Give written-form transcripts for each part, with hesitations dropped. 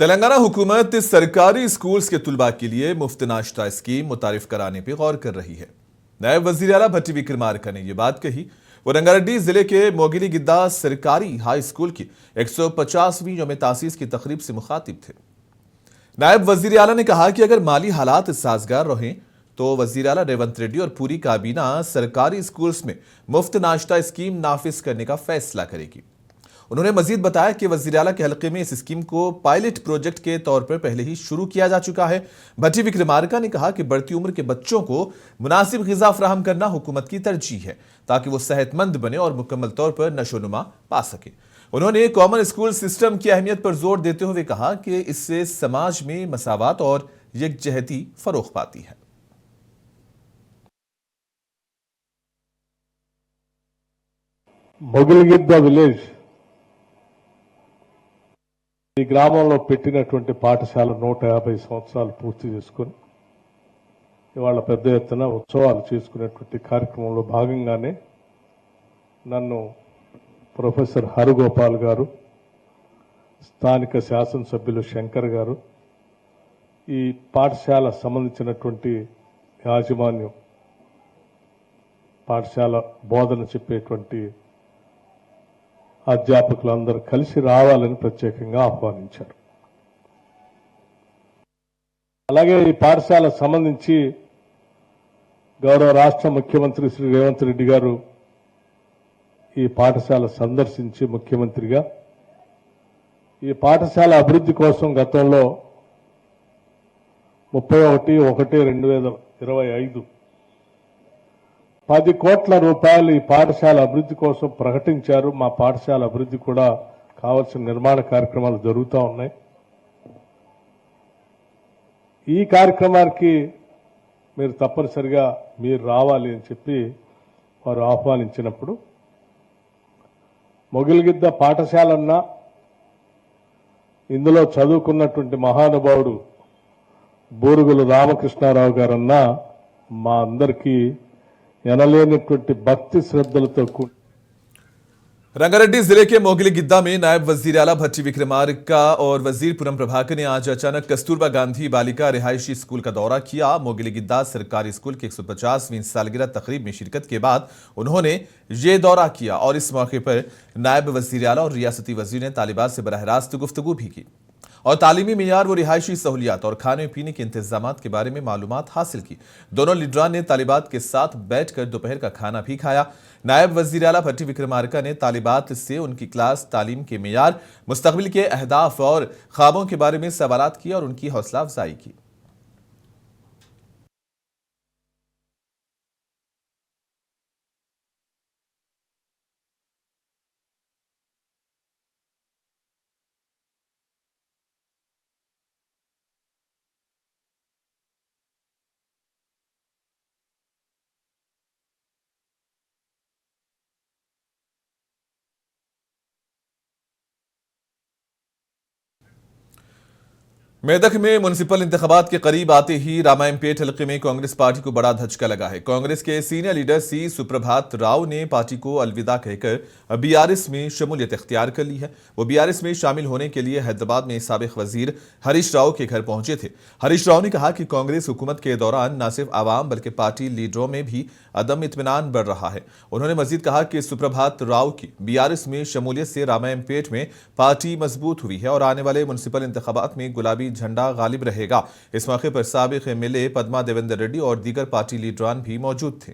तेलंगाना हुकूमत सरकारी स्कूल्स के तुलबा के लिए मुफ्त नाश्ता स्कीम मुतारिफ कराने पर गौर कर रही है। नायब वजीर आला भट्टी विक्रमार्का ने यह बात कही। वो रंगारेड्डी जिले के मोगिलीगिद्दा सरकारी हाई स्कूल की 150वीं यौम तासीस की तकरीब से मुखातिब थे। नायब वजीर आला ने कहा कि अगर माली हालात साजगार रहें तो वजीर आला रेवंत रेड्डी और पूरी काबीना सरकारी स्कूल्स में मुफ्त नाश्ता स्कीम नाफिज करने का फैसला करेगी। उन्होंने मजीद बताया कि वजीर आला के हल्के में इस स्कीम को पायलट प्रोजेक्ट के तौर पर पहले ही शुरू किया जा चुका है। भट्टी विक्रमार्का ने कहा कि बढ़ती उम्र के बच्चों को मुनासिब ग़िज़ा फराहम करना हुकूमत की तरजीह है ताकि वो सेहतमंद बने और मुकम्मल तौर पर नशोनुमा पा सके। उन्होंने कॉमन स्कूल सिस्टम की अहमियत पर जोर देते हुए कहा कि इससे समाज में मसावात और यकजहती फरोग पाती है। మొగిలిగిద్ద విలేజ్ ఈ గ్రామంలో పెట్టినటువంటి పాఠశాల 150 సంవత్సరాలు పూర్తి చేసుకొని ఇవాళ పెద్ద ఎత్తున ఉత్సవాలు చేసుకునేటువంటి కార్యక్రమంలో భాగంగానే నన్ను ప్రొఫెసర్ హరగోపాల్ గారు, స్థానిక శాసనసభ్యులు శంకర్ గారు, ఈ పాఠశాల సంబంధించినటువంటి యాజమాన్యం, పాఠశాల బోధన చెప్పేటువంటి అధ్యాపకులందరూ కలిసి రావాలని ప్రత్యేకంగా ఆహ్వానించారు. అలాగే ఈ పాఠశాల సంబంధించి గౌరవ రాష్ట్ర ముఖ్యమంత్రి శ్రీ రేవంత్ రెడ్డి గారు ఈ పాఠశాల సందర్శించి ముఖ్యమంత్రిగా ఈ పాఠశాల అభివృద్ధి కోసం గతంలో 31/1/2025 10 కోట్ల రూపాయలు ఈ పాఠశాల అభివృద్ధి కోసం ప్రకటించారు. మా పాఠశాల అభివృద్ధి కూడా కావాల్సిన నిర్మాణ కార్యక్రమాలు జరుగుతూ ఉన్నాయి. ఈ కార్యక్రమానికి మీరు తప్పనిసరిగా మీరు రావాలి అని చెప్పి వారు ఆహ్వానించినప్పుడు మొగిలిగిద్ద పాఠశాలన్నా ఇందులో చదువుకున్నటువంటి మహానుభావుడు బూరుగుల రామకృష్ణారావు గారన్నా మా అందరికీ ఎనలేనటువంటి భక్తి శ్రద్ధలతో रंगारेड्डी जिले के मोगिलीगिद्दा में नायब वजीर आला भट्टी विक्रमार्का और वजीर पूनम प्रभाकर ने आज अचानक कस्तूरबा गांधी बालिका रिहायशी स्कूल का दौरा किया। मोगिलीगिद्दा सरकारी स्कूल की 150वीं सालगिरह तकरीब में शिरकत के बाद उन्होंने ये दौरा किया और इस मौके पर नायब वजीर आला और रियासती वजीर ने तालिबात से बराह रास्त गुफ्तगू भी की और तालीमी मियार व रिहायशी सहूलियात और खाने पीने के इंतजामात के बारे में मालूमात हासिल की। दोनों लीडरान ने तालिबात के साथ बैठकर दोपहर का खाना भी खाया। नायब वजीर आला भट्टी विक्रमार्का ने तालिबात से उनकी क्लास तालीम के मियार, मुस्तकबिल के अहदाफ और ख्वाबों के बारे में सवालात किए और उनकी हौसला अफजाई की। मेदक में मुनिसिपल इंतखाबात के करीब आते ही रामायणपेट हल्के में कांग्रेस पार्टी को बड़ा धचका लगा है। कांग्रेस के सीनियर लीडर सी सुप्रभात राव ने पार्टी को अलविदा कहकर बीआरएस में शमूलियत इख्तियार कर ली है। वो बीआरएस में शामिल होने के लिए हैदराबाद में साबिक वजीर हरीश राव के घर पहुंचे थे। हरीश राव ने कहा कि कांग्रेस हुकूमत के दौरान न सिर्फ आवाम बल्कि पार्टी लीडरों में भी अदम इत्मीनान बढ़ रहा है। उन्होंने मजीद कहा कि सुप्रभात राव की बीआरएस में शमूलियत से रामायणपेट में पार्टी मजबूत हुई है और आने वाले मुनिसिपल इंतखाबात में गुलाबी झंडा गालिब रहेगा। इस मौके पर साबिक एमएलए पद्मा देवेंद्र रेड्डी और दीगर पार्टी लीडरान भी मौजूद थे।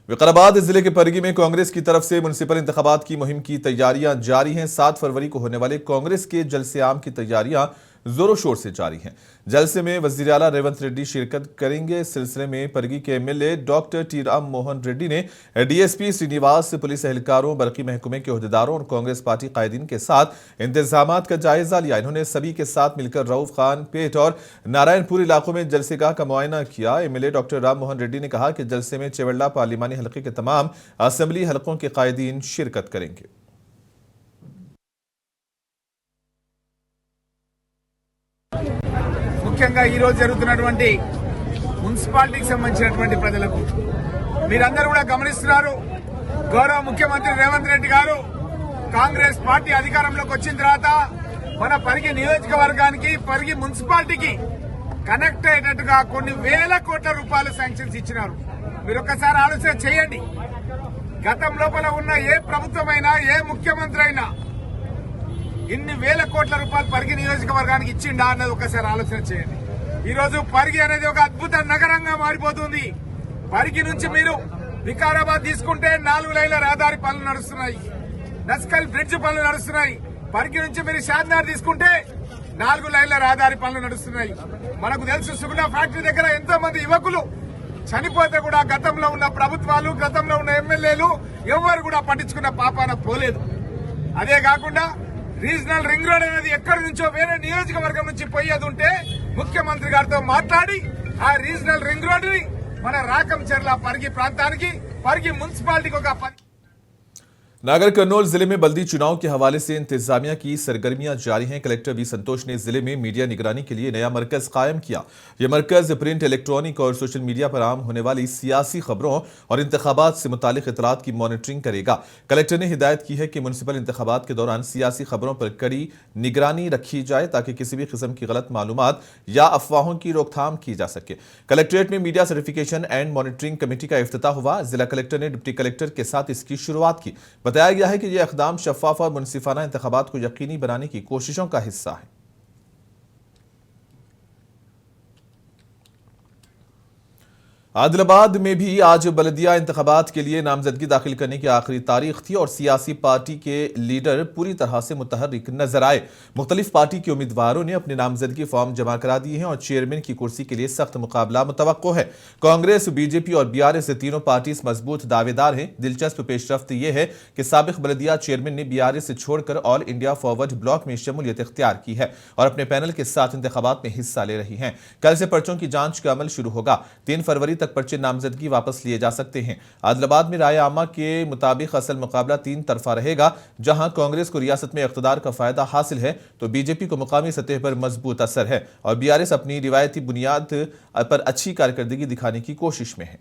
विकाराबाद जिले के परगी में कांग्रेस की तरफ से मुनिसिपल इंतखाबात की मुहिम की तैयारियां जारी हैं। 7 फरवरी को होने वाले कांग्रेस के जलसे आम की तैयारियां जोरों शोर से जारी हैं। जलसे में वजीर आला रेवंत रेड्डी शिरकत करेंगे। इस सिलसिले में परगी के MLA doctor T Ram Mohan Reddy ने डीएसपी श्रीनिवास, पुलिस एहलकारों, बरकी महकमे के अहदेदारों और कांग्रेस पार्टी कायदीन के साथ इंतजामात का जायजा लिया। इन्होंने सभी के साथ मिलकर रऊफ खान पेट और नारायणपुर इलाकों में जलसेगाह का मुआयना किया। एमएलए डॉक्टर राम मोहन रेड्डी ने कहा कि जलसे में चेवल्ला पार्लिमानी हल्के के तमाम असेंबली हलकों के कायदीन शिरकत करेंगे। ముఖ్యంగా ఈ రోజు జరుగుతున్నటువంటి మున్సిపాలిటీకి సంబంధించినటువంటి ప్రజలకు మీరందరూ కూడా గమనిస్తున్నారు. గౌరవ ముఖ్యమంత్రి రేవంత్ రెడ్డి గారు కాంగ్రెస్ పార్టీ అధికారంలోకి వచ్చిన తర్వాత మన పరిగి నియోజకవర్గానికి పరిగి మున్సిపాలిటీకి కనెక్ట్ అయ్యేటట్టుగా కొన్ని వేల కోట్ల రూపాయల శాంక్షన్స్ ఇచ్చినారు. మీరు ఒక్కసారి ఆలోచన చేయండి. గతం లోపల ఉన్న ఏ ప్రభుత్వమైనా ఏ ముఖ్యమంత్రి అయినా ఇన్ని వేల కోట్ల రూపాయలు పరిగి నియోజకవర్గానికి ఇచ్చిండా అన్నది ఒకసారి ఆలోచన చేయండి. ఈ రోజు పరిగి అనేది ఒక అద్భుత నగరంగా మారిపోతుంది. పరిగి నుంచి మీరు వికారాబాద్ తీసుకుంటే 4 లైన్ల రహదారి పనులు నడుస్తున్నాయి. నస్కల్ బ్రిడ్జ్ పనులు నడుస్తున్నాయి. పరిగి నుంచి మీరు షాద్నగర్ తీసుకుంటే 4 లైన్ల రహదారి పనులు నడుస్తున్నాయి. మనకు తెలుసు సుగుణ ఫ్యాక్టరీ దగ్గర ఎంతో మంది యువకులు చనిపోతే కూడా గతంలో ఉన్న ప్రభుత్వాలు గతంలో ఉన్న ఎమ్మెల్యేలు ఎవరు కూడా పట్టించుకున్న పాపాన పోలేదు. అదే కాకుండా రీజనల్ రింగ్ రోడ్ అనేది ఎక్కడి నుంచో వేరే నియోజకవర్గం నుంచి పోయేది ఉంటే ముఖ్యమంత్రి గారితో మాట్లాడి ఆ రీజనల్ రింగ్ రోడ్ ని మన రాకంచెర్ల పరిగి ప్రాంతానికి పరిగి మున్సిపాలిటీకి ఒక नागर कर्नूल जिले में बल्दी चुनाव के हवाले से इंतजामिया की सरगर्मियां जारी हैं। कलेक्टर वी संतोष ने जिले में मीडिया निगरानी के लिए नया मरकज कायम किया। यह मरकज प्रिंट, इलेक्ट्रॉनिक और सोशल मीडिया पर आम होने वाली सियासी खबरों और इंतखाबात से मुतालिक इतलात की मॉनिटरिंग करेगा। कलेक्टर ने हिदायत की है कि म्युनिसिपल इंतखाबात के दौरान सियासी खबरों पर कड़ी निगरानी रखी जाए ताकि किसी भी किस्म की गलत मालूमात या अफवाहों की रोकथाम की जा सके। कलेक्ट्रेट में media certification and monitoring committee का इफ्तिताह हुआ। जिला कलेक्टर ने डिप्टी कलेक्टर के साथ इसकी शुरुआत की। बताया गया है कि यह इक़दाम शफ़ाफ़ और मुनसिफ़ाना इंतख़ाबात को यकीनी बनाने की कोशिशों का हिस्सा है। आदिलाबाद में भी आज बलदिया इंतखाबात के लिए नामजदगी दाखिल करने की आखिरी तारीख थी और सियासी पार्टी के लीडर पूरी तरह से मुतहर्रिक नजर आए। मुख्तलिफ पार्टी के उम्मीदवारों ने अपने नामजदगी फॉर्म जमा करा दिए हैं और चेयरमैन की कुर्सी के लिए सख्त मुकाबला मुतवक्को है। कांग्रेस, बीजेपी और बीआरएस तीनों पार्टी मजबूत दावेदार हैं। दिलचस्प पेशरफ्त यह है कि साबिक बलदिया चेयरमैन ने बीआरएस से छोड़कर ऑल इंडिया फॉरवर्ड ब्लॉक में शमूलियत इख्तियार की है और अपने पैनल के साथ इंतखाबात में हिस्सा ले रही हैं। कल से पर्चों की जांच का अमल शुरू होगा। 3 फरवरी तक पर्चे नामजदगी वापस लिए जा सकते हैं। आदिलाबाद में राय आमा के मुताबिक असल मुकाबला 3 तरफा रहेगा। जहां कांग्रेस को रियासत में इख्तिदार का फायदा हासिल है तो बीजेपी को मुकामी सतह पर मजबूत असर है और बीआरएस अपनी रिवायती बुनियाद पर अच्छी कारकर्दगी दिखाने की कोशिश में है।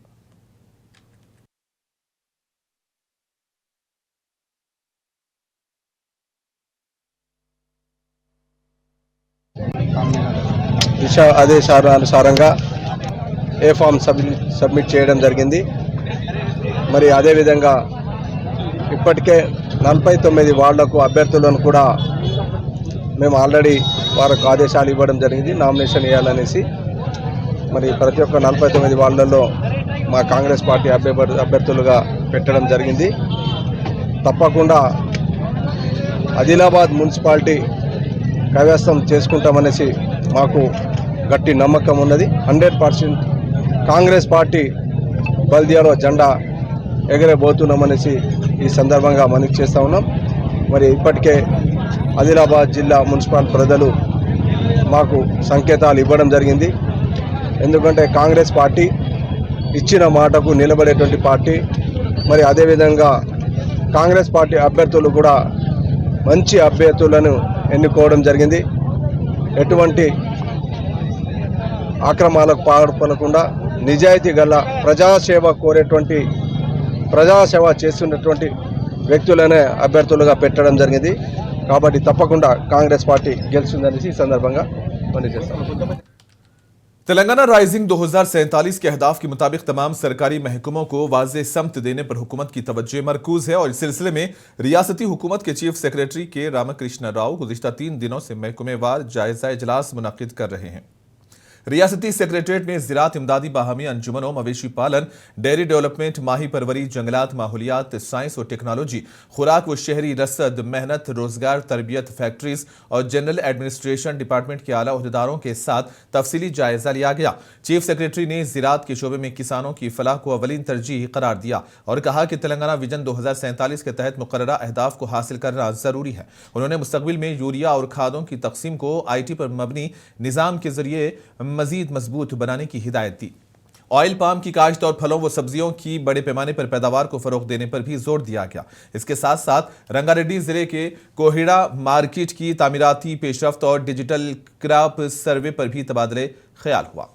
దిశ ఆదేశానుసారంగా ఏ ఫామ్ సబ్మిట్ చేయడం జరిగింది. మరి అదేవిధంగా ఇప్పటికే 49 వార్డులకు అభ్యర్థులను కూడా మేము ఆల్రెడీ వారికి ఆదేశాలు ఇవ్వడం జరిగింది నామినేషన్ వేయాలనేసి. మరి ప్రతి ఒక్క 49 వార్డులలో మా కాంగ్రెస్ పార్టీ అభ్యర్థులుగా పెట్టడం జరిగింది. తప్పకుండా ఆదిలాబాద్ మున్సిపాలిటీ కైవసం చేసుకుంటామనేసి మాకు గట్టి నమ్మకం ఉన్నది. 100% కాంగ్రెస్ పార్టీ బల్దియాలో జెండా ఎగరబోతున్నామనేసి ఈ సందర్భంగా మనవి చేస్తూ ఉన్నాం. మరి ఇప్పటికే ఆదిలాబాద్ జిల్లా మున్సిపల్ ప్రజలు మాకు సంకేతాలు ఇవ్వడం జరిగింది. ఎందుకంటే కాంగ్రెస్ పార్టీ ఇచ్చిన మాటకు నిలబడేటువంటి పార్టీ. మరి అదేవిధంగా కాంగ్రెస్ పార్టీ అభ్యర్థులు కూడా మంచి అభ్యర్థులను ఎన్నుకోవడం జరిగింది. ఎటువంటి ఆక్రమణలకు పాల్పడకుండా నిజాయితీ గల ప్రజాసేవ కోరేటువంటి ప్రజాసేవ చేస్తున్నటువంటి వ్యక్తులనే అభ్యర్థులుగా పెట్టడం జరిగింది. కాబట్టి తప్పకుండా కాంగ్రెస్ పార్టీ గెలుస్తుందనేసి ఈ సందర్భంగా పనిచేస్తాం. तेलंगाना राइजिंग 2047 के अहदाफ के मुताबिक तमाम सरकारी महकमों को वाज़ेह समत देने पर हुकूमत की तवज्जो मरकूज है और इस सिलसिले में रियासती हुकूमत के चीफ सेक्रेटरी के रामकृष्ण राव गुज़िश्ता 3 दिनों से महकमेवार जायजा इजलास मुनक़िद कर रहे हैं। रियासती सेक्रेटरीट में ज़राअत इमदादी बाहमी अंजुमनों, मवेशी पालन, डेयरी डेवलपमेंट, माही परवरी, जंगलात, माहौलियात, साइंस और टेक्नोलॉजी, खुराक व शहरी रसद, मेहनत, रोजगार, तरबियत, फैक्ट्रीज और जनरल एडमिनिस्ट्रेशन डिपार्टमेंट के आला अहदेदारों के साथ तफसीली जायजा लिया गया। चीफ सेक्रेटरी ने ज़राअत के शोबे में किसानों की फलाह को अवलीन तरजीह करार दिया और कहा कि तेलंगाना विजन 2047 के तहत मुकर्ररा अहदाफ को हासिल करना ज़रूरी है। उन्होंने मुस्तकबिल में यूरिया और खादों की तकसीम को IT पर मबनी निज़ाम के जरिए मजीद मजबूत बनाने की हिदायत दी। ऑयल पाम की काश्त और फलों व सब्जियों की बड़े पैमाने पर पैदावार को फरोग देने पर भी जोर दिया गया। इसके साथ साथ रंगारेड्डी जिले के कोहिड़ा मार्केट की तामीराती पेशरफ्त और डिजिटल क्रॉप सर्वे पर भी तबादले ख्याल हुआ।